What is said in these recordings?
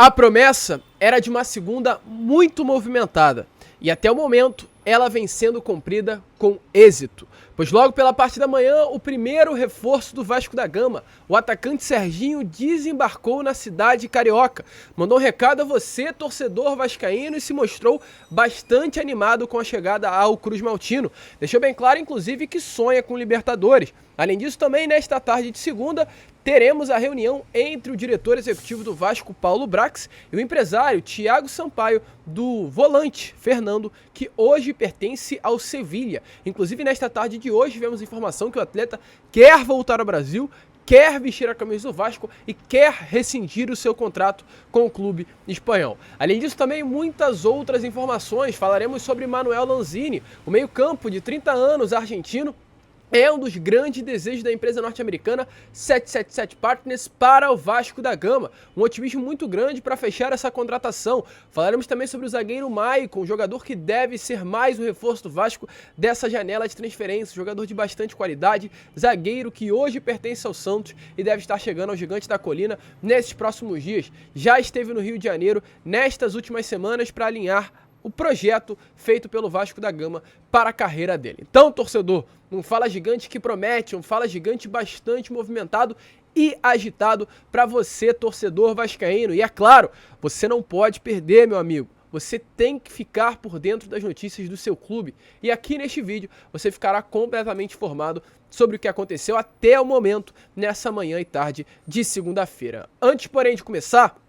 A promessa era de uma segunda muito movimentada e até o momento ela vem sendo cumprida com êxito, pois logo pela parte da manhã o primeiro reforço do Vasco da Gama, o atacante Serginho, desembarcou na cidade carioca, mandou um recado a você, torcedor vascaíno, e se mostrou bastante animado com a chegada ao Cruz Maltino, deixou bem claro inclusive que sonha com Libertadores. Além disso, também nesta tarde de segunda teremos a reunião entre o diretor executivo do Vasco, Paulo Brax, e o empresário Thiago Sampaio, do volante Fernando, que hoje pertence ao Sevilha. Inclusive, nesta tarde de hoje, tivemos informação que o atleta quer voltar ao Brasil, quer vestir a camisa do Vasco e quer rescindir o seu contrato com o clube espanhol. Além disso, também muitas outras informações. Falaremos sobre Manuel Lanzini, o meio-campo de 30 anos argentino, é um dos grandes desejos da empresa norte-americana 777 Partners para o Vasco da Gama. Um otimismo muito grande para fechar essa contratação. Falaremos também sobre o zagueiro Maicon, um jogador que deve ser mais um reforço do Vasco dessa janela de transferência. Jogador de bastante qualidade, zagueiro que hoje pertence ao Santos e deve estar chegando ao Gigante da Colina nesses próximos dias. Já esteve no Rio de Janeiro nestas últimas semanas para alinhar o projeto feito pelo Vasco da Gama para a carreira dele. Então, torcedor, um Fala Gigante que promete, um Fala Gigante bastante movimentado e agitado para você, torcedor vascaíno. E é claro, você não pode perder, meu amigo. Você tem que ficar por dentro das notícias do seu clube. E aqui neste vídeo você ficará completamente informado sobre o que aconteceu até o momento nessa manhã e tarde de segunda-feira. Antes, porém, de começar,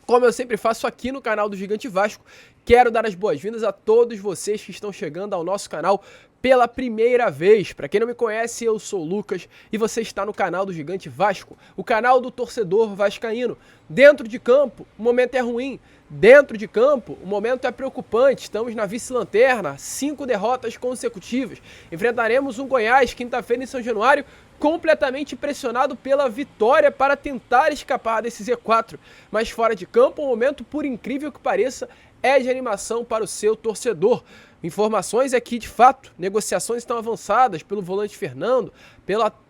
como eu sempre faço aqui no canal do Gigante Vasco, quero dar as boas-vindas a todos vocês que estão chegando ao nosso canal pela primeira vez. Para quem não me conhece, eu sou o Lucas e você está no canal do Gigante Vasco, o canal do torcedor vascaíno. Dentro de campo, o momento é ruim. Dentro de campo, o momento é preocupante. Estamos na vice-lanterna, 5 derrotas consecutivas. Enfrentaremos um Goiás, quinta-feira em São Januário, completamente pressionado pela vitória para tentar escapar desse Z4. Mas fora de campo, o momento, por incrível que pareça, é de animação para o seu torcedor. Informações é que, de fato, negociações estão avançadas pelo volante Fernando,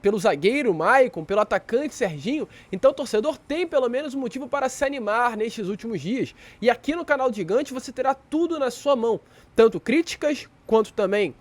pelo zagueiro Maicon, pelo atacante Serginho. Então o torcedor tem pelo menos um motivo para se animar nestes últimos dias. E aqui no canal do Gigante você terá tudo na sua mão, tanto críticas quanto também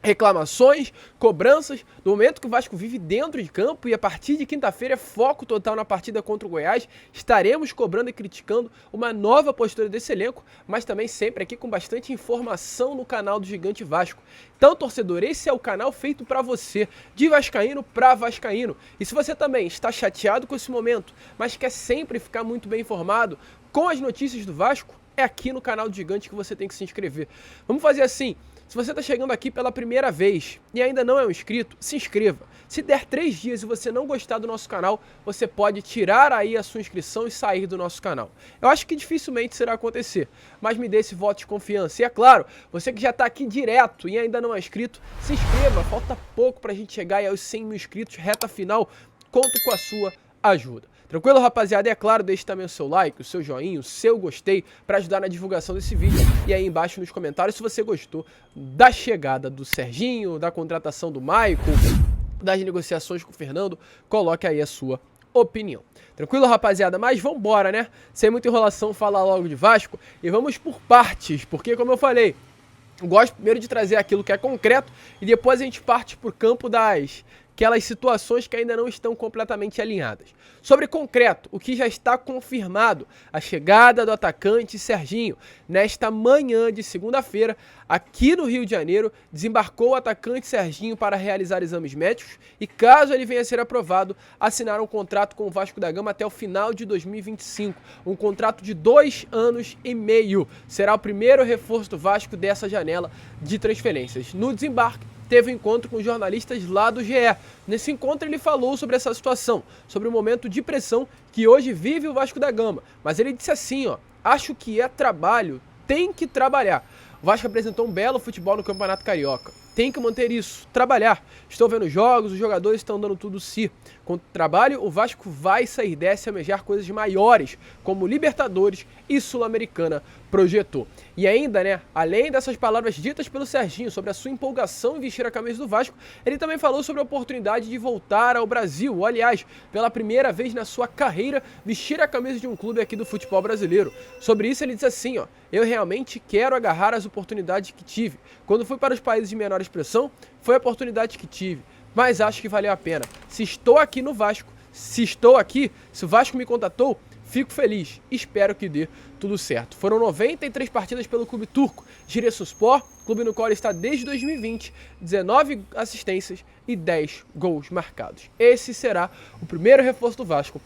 reclamações, cobranças, do momento que o Vasco vive dentro de campo. E a partir de quinta-feira, foco total na partida contra o Goiás. Estaremos cobrando e criticando uma nova postura desse elenco, mas também sempre aqui com bastante informação no canal do Gigante Vasco. Então, torcedor, esse é o canal feito para você, de vascaíno para vascaíno. E se você também está chateado com esse momento, mas quer sempre ficar muito bem informado com as notícias do Vasco, é aqui no canal do Gigante que você tem que se inscrever. Vamos fazer assim. Se você está chegando aqui pela primeira vez e ainda não é um inscrito, se inscreva. Se der 3 dias e você não gostar do nosso canal, você pode tirar aí a sua inscrição e sair do nosso canal. Eu acho que dificilmente será acontecer, mas me dê esse voto de confiança. E é claro, você que já está aqui direto e ainda não é inscrito, se inscreva. Falta pouco para a gente chegar aí aos 100 mil inscritos, reta final. Conto com a sua ajuda. Tranquilo, rapaziada? E é claro, deixe também o seu like, o seu joinha, o seu gostei para ajudar na divulgação desse vídeo. E aí embaixo nos comentários se você gostou da chegada do Serginho, da contratação do Maicon, das negociações com o Fernando, coloque aí a sua opinião. Tranquilo, rapaziada? Mas vambora, né? Sem muita enrolação, falar logo de Vasco. E vamos por partes, porque como eu falei, eu gosto primeiro de trazer aquilo que é concreto e depois a gente parte pro campo aquelas situações que ainda não estão completamente alinhadas. Sobre concreto, o que já está confirmado, a chegada do atacante Serginho. Nesta manhã de segunda-feira, aqui no Rio de Janeiro, desembarcou o atacante Serginho para realizar exames médicos e, caso ele venha a ser aprovado, assinar um contrato com o Vasco da Gama até o final de 2025. Um contrato de 2 anos e meio. Será o primeiro reforço do Vasco dessa janela de transferências. No desembarque, teve um encontro com jornalistas lá do GE. Nesse encontro ele falou sobre essa situação, sobre o momento de pressão que hoje vive o Vasco da Gama. Mas ele disse assim, ó, acho que é trabalho, tem que trabalhar. O Vasco apresentou um belo futebol no Campeonato Carioca. tem que manter isso, trabalhar. Estou vendo jogos, os jogadores estão dando tudo si. Com o trabalho, o Vasco vai sair dessa e almejar coisas maiores, como Libertadores e Sul-Americana projetou. E ainda, né, além dessas palavras ditas pelo Serginho sobre a sua empolgação em vestir a camisa do Vasco, ele também falou sobre a oportunidade de voltar ao Brasil, ou, aliás, pela primeira vez na sua carreira, vestir a camisa de um clube aqui do futebol brasileiro. Sobre isso ele diz assim, ó: eu realmente quero agarrar as oportunidades que tive. Quando fui para os países de menor expressão, foi a oportunidade que tive, mas acho que valeu a pena. Se estou aqui no Vasco, se o Vasco me contatou, fico feliz, espero que dê tudo certo. Foram 93 partidas pelo clube turco, Giresunspor, clube no qual ele está desde 2020, 19 assistências e 10 gols marcados. Esse será o primeiro reforço do Vasco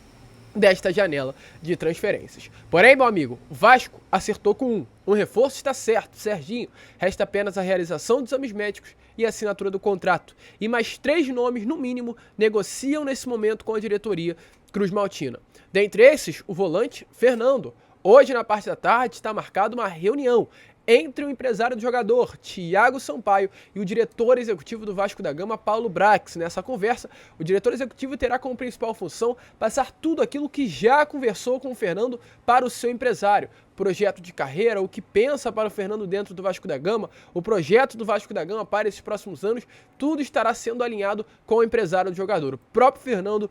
desta janela de transferências. Porém, meu amigo, o Vasco acertou com um reforço está certo, Serginho. Resta apenas a realização dos exames médicos e a assinatura do contrato. E mais 3 nomes, no mínimo, negociam nesse momento com a diretoria cruzmaltina. Dentre esses, o volante Fernando. Hoje, na parte da tarde, está marcada uma reunião entre o empresário do jogador, Thiago Sampaio, e o diretor executivo do Vasco da Gama, Paulo Brax. Nessa conversa, o diretor executivo terá como principal função passar tudo aquilo que já conversou com o Fernando para o seu empresário. Projeto de carreira, o que pensa para o Fernando dentro do Vasco da Gama, o projeto do Vasco da Gama para esses próximos anos, tudo estará sendo alinhado com o empresário do jogador. O próprio Fernando,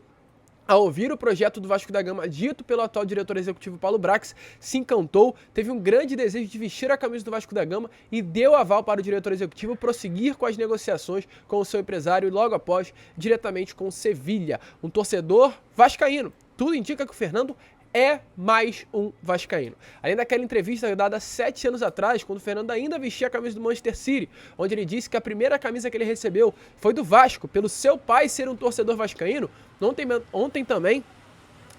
ao ouvir o projeto do Vasco da Gama dito pelo atual diretor executivo Paulo Brax, se encantou, teve um grande desejo de vestir a camisa do Vasco da Gama e deu aval para o diretor executivo prosseguir com as negociações com o seu empresário e logo após diretamente com o Sevilha, um torcedor vascaíno. Tudo indica que o Fernando é mais um vascaíno. Além daquela entrevista dada 7 anos atrás, quando o Fernando ainda vestia a camisa do Manchester City, onde ele disse que a primeira camisa que ele recebeu foi do Vasco, pelo seu pai ser um torcedor vascaíno. Ontem também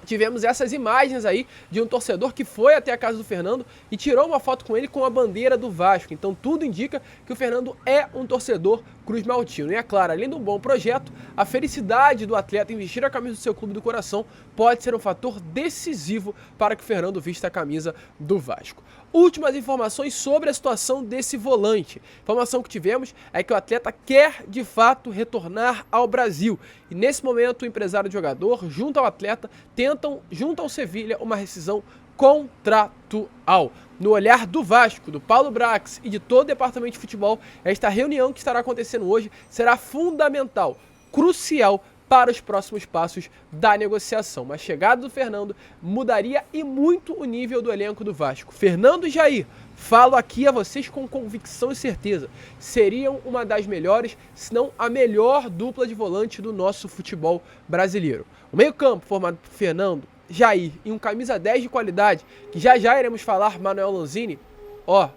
tivemos essas imagens aí de um torcedor que foi até a casa do Fernando e tirou uma foto com ele com a bandeira do Vasco. Então tudo indica que o Fernando é um torcedor cruzmaltino. E é claro, além de um bom projeto, a felicidade do atleta em vestir a camisa do seu clube do coração pode ser um fator decisivo para que o Fernando vista a camisa do Vasco. Últimas informações sobre a situação desse volante. Informação que tivemos é que o atleta quer de fato retornar ao Brasil. E nesse momento o empresário do jogador, junto ao atleta, tentam, junto ao Sevilha, uma rescisão contratual. No olhar do Vasco, do Paulo Brax e de todo o departamento de futebol, esta reunião que estará acontecendo hoje será fundamental, crucial para os próximos passos da negociação. Mas a chegada do Fernando mudaria e muito o nível do elenco do Vasco. Fernando e Jair, falo aqui a vocês com convicção e certeza, seriam uma das melhores, se não a melhor dupla de volante do nosso futebol brasileiro. O meio-campo formado por Fernando, Jair e um camisa 10 de qualidade, que já iremos falar, Manuel Lanzini, ó,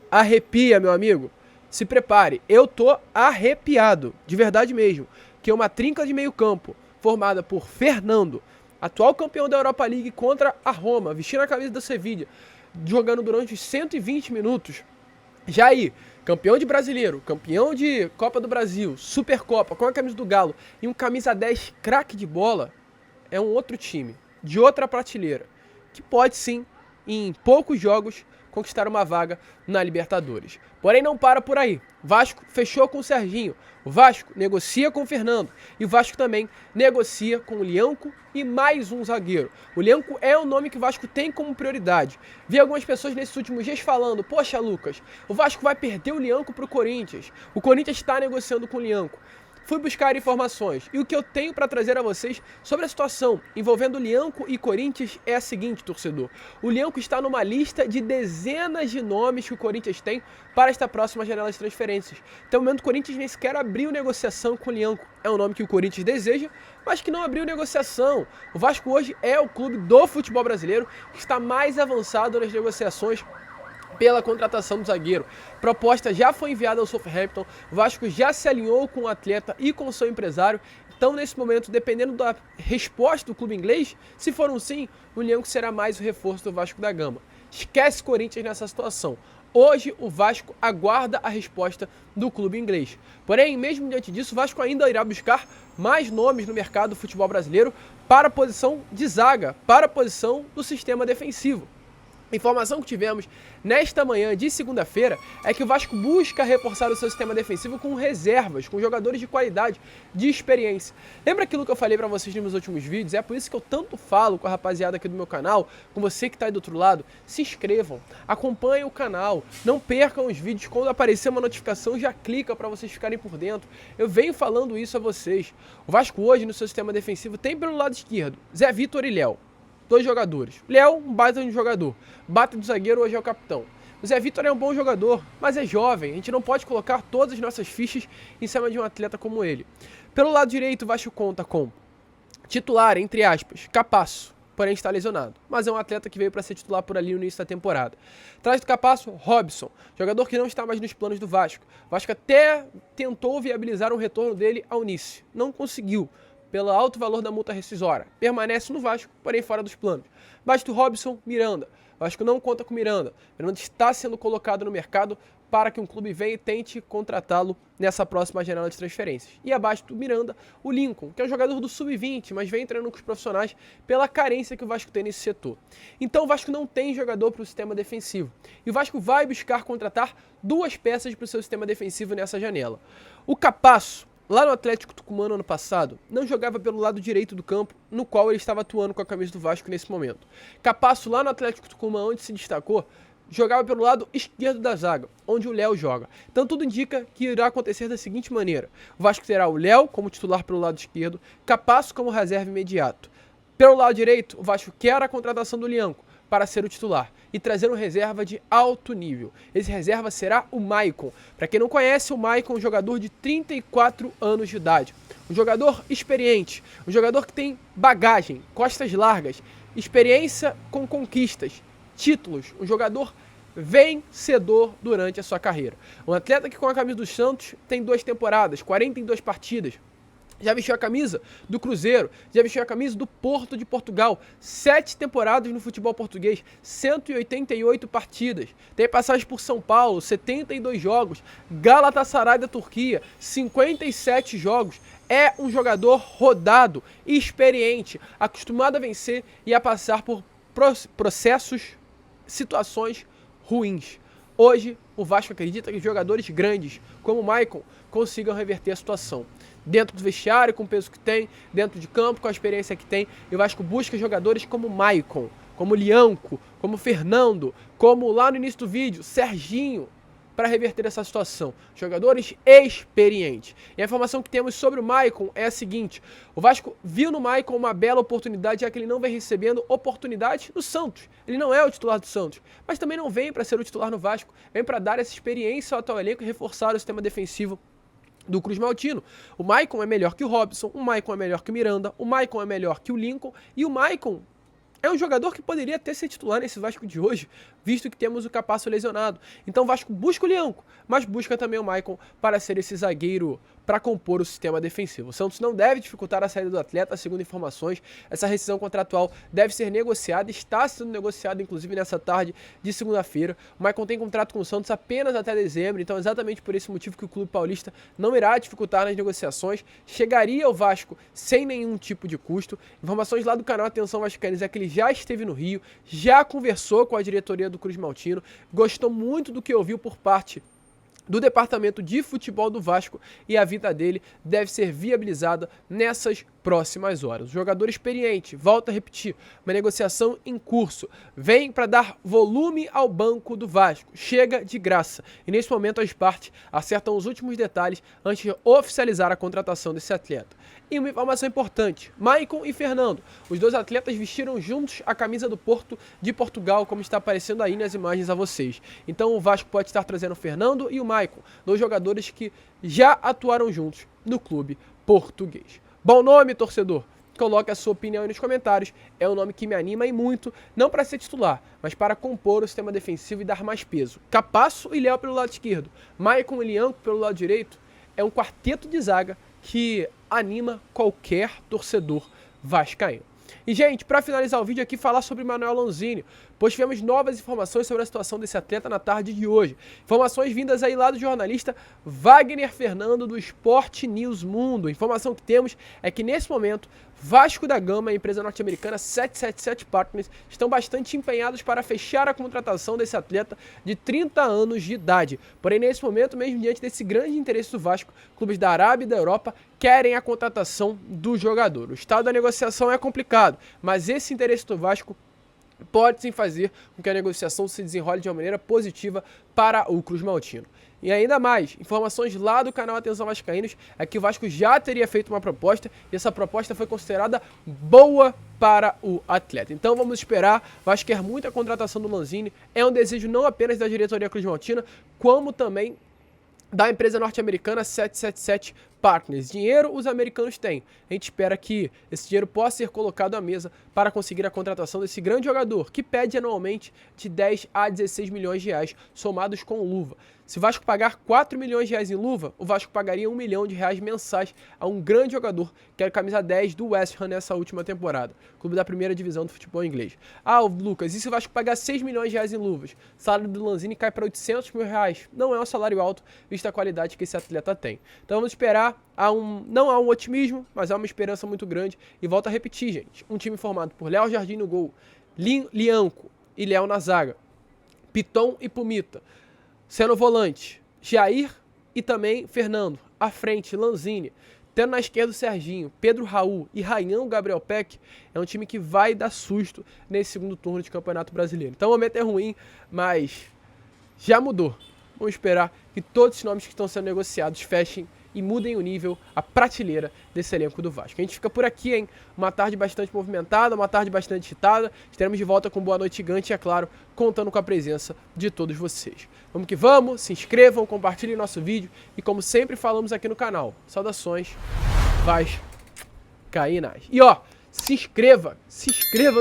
arrepia, meu amigo. Se prepare, eu tô arrepiado, de verdade mesmo, que é uma trinca de meio campo, formada por Fernando, atual campeão da Europa League contra a Roma, vestindo a camisa da Sevilha, jogando durante os 120 minutos. Jair, campeão de brasileiro, campeão de Copa do Brasil, Supercopa, com a camisa do Galo, e um camisa 10 craque de bola, é um outro time, de outra prateleira, que pode sim, em poucos jogos, conquistar uma vaga na Libertadores. Porém, não para por aí. O Vasco fechou com o Serginho, o Vasco negocia com o Fernando e o Vasco também negocia com o Lianco e mais um zagueiro. O Lianco é o nome que o Vasco tem como prioridade. Vi algumas pessoas nesses últimos dias falando: poxa, Lucas, o Vasco vai perder o Lianco para o Corinthians. O Corinthians está negociando com o Lianco. Fui buscar informações e o que eu tenho para trazer a vocês sobre a situação envolvendo Lianco e Corinthians é a seguinte, torcedor. O Lianco está numa lista de dezenas de nomes que o Corinthians tem para esta próxima janela de transferências. Até o momento o Corinthians nem sequer abriu negociação com o Lianco. É um nome que o Corinthians deseja, mas que não abriu negociação. O Vasco hoje é o clube do futebol brasileiro que está mais avançado nas negociações pela contratação do zagueiro. Proposta já foi enviada ao Southampton, o Vasco já se alinhou com o atleta e com o seu empresário. Então, nesse momento, dependendo da resposta do clube inglês, se for um sim, o Lianco será mais o reforço do Vasco da Gama. Esquece Corinthians nessa situação. Hoje, o Vasco aguarda a resposta do clube inglês. Porém, mesmo diante disso, o Vasco ainda irá buscar mais nomes no mercado do futebol brasileiro para a posição de zaga, para a posição do sistema defensivo. A informação que tivemos nesta manhã de segunda-feira é que o Vasco busca reforçar o seu sistema defensivo com reservas, com jogadores de qualidade, de experiência. Lembra aquilo que eu falei pra vocês nos meus últimos vídeos? É por isso que eu tanto falo com a rapaziada aqui do meu canal, com você que tá aí do outro lado. Se inscrevam, acompanhem o canal, não percam os vídeos. Quando aparecer uma notificação, já clica pra vocês ficarem por dentro. Eu venho falando isso a vocês. O Vasco hoje, no seu sistema defensivo, tem pelo lado esquerdo Zé Vitor e Léo. 2 jogadores. Léo, um baita de jogador. Bata do zagueiro, hoje é o capitão. O Zé Vitor é um bom jogador, mas é jovem. A gente não pode colocar todas as nossas fichas em cima de um atleta como ele. Pelo lado direito, o Vasco conta com titular, entre aspas, Capasso, porém está lesionado. Mas é um atleta que veio para ser titular por ali no início da temporada. Atrás do Capasso, Robson, jogador que não está mais nos planos do Vasco. O Vasco até tentou viabilizar um retorno dele ao Nice. Não conseguiu, pelo alto valor da multa rescisória. Permanece no Vasco, porém fora dos planos. Abaixo do Robson, Miranda. O Vasco não conta com Miranda. Miranda está sendo colocado no mercado para que um clube venha e tente contratá-lo nessa próxima janela de transferências. E abaixo do Miranda, o Lincoln, que é um jogador do Sub-20, mas vem treinando com os profissionais pela carência que o Vasco tem nesse setor. Então o Vasco não tem jogador para o sistema defensivo. E o Vasco vai buscar contratar 2 peças para o seu sistema defensivo nessa janela. O Capasso, lá no Atlético Tucumano ano passado, não jogava pelo lado direito do campo, no qual ele estava atuando com a camisa do Vasco nesse momento. Capasso, lá no Atlético Tucumano, onde se destacou, jogava pelo lado esquerdo da zaga, onde o Léo joga. Então tudo indica que irá acontecer da seguinte maneira: o Vasco terá o Léo como titular pelo lado esquerdo, Capasso como reserva imediato. Pelo lado direito, o Vasco quer a contratação do Lianco para ser o titular e trazer um reserva de alto nível. Esse reserva será o Maicon. Para quem não conhece, o Maicon é um jogador de 34 anos de idade. Um jogador experiente, um jogador que tem bagagem, costas largas, experiência com conquistas, títulos, um jogador vencedor durante a sua carreira. Um atleta que com a camisa do Santos tem 2 temporadas, 42 partidas. Já vestiu a camisa do Cruzeiro, já vestiu a camisa do Porto de Portugal, 7 temporadas no futebol português, 188 partidas. Tem passagem por São Paulo, 72 jogos, Galatasaray da Turquia, 57 jogos. É um jogador rodado, experiente, acostumado a vencer e a passar por processos, situações ruins. Hoje, o Vasco acredita que jogadores grandes, como o Maicon, consigam reverter a situação. Dentro do vestiário, com o peso que tem, dentro de campo, com a experiência que tem, e o Vasco busca jogadores como Maicon, como Lianco, como Fernando, como lá no início do vídeo, Serginho, para reverter essa situação. Jogadores experientes. E a informação que temos sobre o Maicon é a seguinte: o Vasco viu no Maicon uma bela oportunidade, já que ele não vem recebendo oportunidade no Santos. Ele não é o titular do Santos, mas também não vem para ser o titular no Vasco. Vem para dar essa experiência ao atual elenco e reforçar o sistema defensivo do Cruz Maltino. O Maicon é melhor que o Robson, o Maicon é melhor que o Miranda, o Maicon é melhor que o Lincoln, e o Maicon é um jogador que poderia até ser titular nesse Vasco de hoje, visto que temos o Capasso lesionado. Então o Vasco busca o Lianco, mas busca também o Maicon para ser esse zagueiro para compor o sistema defensivo. O Santos não deve dificultar a saída do atleta, segundo informações. Essa rescisão contratual deve ser negociada, está sendo negociada inclusive nessa tarde de segunda-feira. O Maicon tem contrato com o Santos apenas até dezembro, então exatamente por esse motivo que o clube paulista não irá dificultar nas negociações. Chegaria ao Vasco sem nenhum tipo de custo. Informações lá do canal Atenção Vascaínos é que ele já esteve no Rio, já conversou com a diretoria do Cruz Maltino, gostou muito do que ouviu por parte do departamento de futebol do Vasco e a vida dele deve ser viabilizada nessas próximas horas. O jogador experiente, volta a repetir, uma negociação em curso, vem para dar volume ao banco do Vasco, chega de graça. E nesse momento as partes acertam os últimos detalhes antes de oficializar a contratação desse atleta. E uma informação importante: Maicon e Fernando, os 2 atletas vestiram juntos a camisa do Porto de Portugal, como está aparecendo aí nas imagens a vocês. Então o Vasco pode estar trazendo o Fernando e o Maicon, 2 jogadores que já atuaram juntos no clube português. Bom nome, torcedor? Coloque a sua opinião aí nos comentários. É um nome que me anima e muito, não para ser titular, mas para compor o sistema defensivo e dar mais peso. Capasso e Léo pelo lado esquerdo, Maicon e Lianco pelo lado direito. É um quarteto de zaga que anima qualquer torcedor vascaíno. E, gente, para finalizar o vídeo aqui, falar sobre Manuel Lanzini, pois tivemos novas informações sobre a situação desse atleta na tarde de hoje. Informações vindas aí lá do jornalista Wagner Fernando do Sport News Mundo. A informação que temos é que, nesse momento, Vasco da Gama e a empresa norte-americana 777 Partners estão bastante empenhados para fechar a contratação desse atleta de 30 anos de idade. Porém, nesse momento, mesmo diante desse grande interesse do Vasco, clubes da Arábia e da Europa querem a contratação do jogador. O estado da negociação é complicado, mas esse interesse do Vasco pode sim fazer com que a negociação se desenrole de uma maneira positiva para o Cruz Maltino. E ainda mais, informações lá do canal Atenção Vascaínos é que o Vasco já teria feito uma proposta e essa proposta foi considerada boa para o atleta. Então vamos esperar, o Vasco quer muito a contratação do Lanzini, é um desejo não apenas da diretoria Cruz Maltina, como também da empresa norte-americana 777 Partners. Dinheiro os americanos têm. A gente espera que esse dinheiro possa ser colocado à mesa para conseguir a contratação desse grande jogador, que pede anualmente de 10 a 16 milhões de reais, somados com luva. Se o Vasco pagar 4 milhões de reais em luva, o Vasco pagaria 1 milhão de reais mensais a um grande jogador, que é a camisa 10 do West Ham nessa última temporada, clube da primeira divisão do futebol inglês. Ah, Lucas, e se o Vasco pagar 6 milhões de reais em luvas? O salário do Lanzini cai para 800 mil reais. Não é um salário alto, vista a qualidade que esse atleta tem. Então vamos esperar. Não há um otimismo, mas há uma esperança muito grande. E volto a repetir, gente. Um time formado por Léo Jardim no gol, Lianco e Léo na zaga, Piton e Pumita, sendo volante, Jair e também Fernando. À frente, Lanzini. Tendo na esquerda o Serginho, Pedro Raul e Raião Gabriel Peck, é um time que vai dar susto nesse segundo turno de Campeonato Brasileiro. Então o momento é ruim, mas já mudou. Vamos esperar que todos os nomes que estão sendo negociados fechem e mudem o nível, a prateleira desse elenco do Vasco. A gente fica por aqui, hein? Uma tarde bastante movimentada, uma tarde bastante agitada. Estaremos de volta com Boa Noite Gigante e, é claro, contando com a presença de todos vocês. Vamos que vamos, se inscrevam, compartilhem nosso vídeo e, como sempre falamos aqui no canal, saudações, Vascaínas. E ó, se inscreva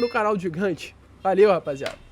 no canal do Gigante. Valeu, rapaziada.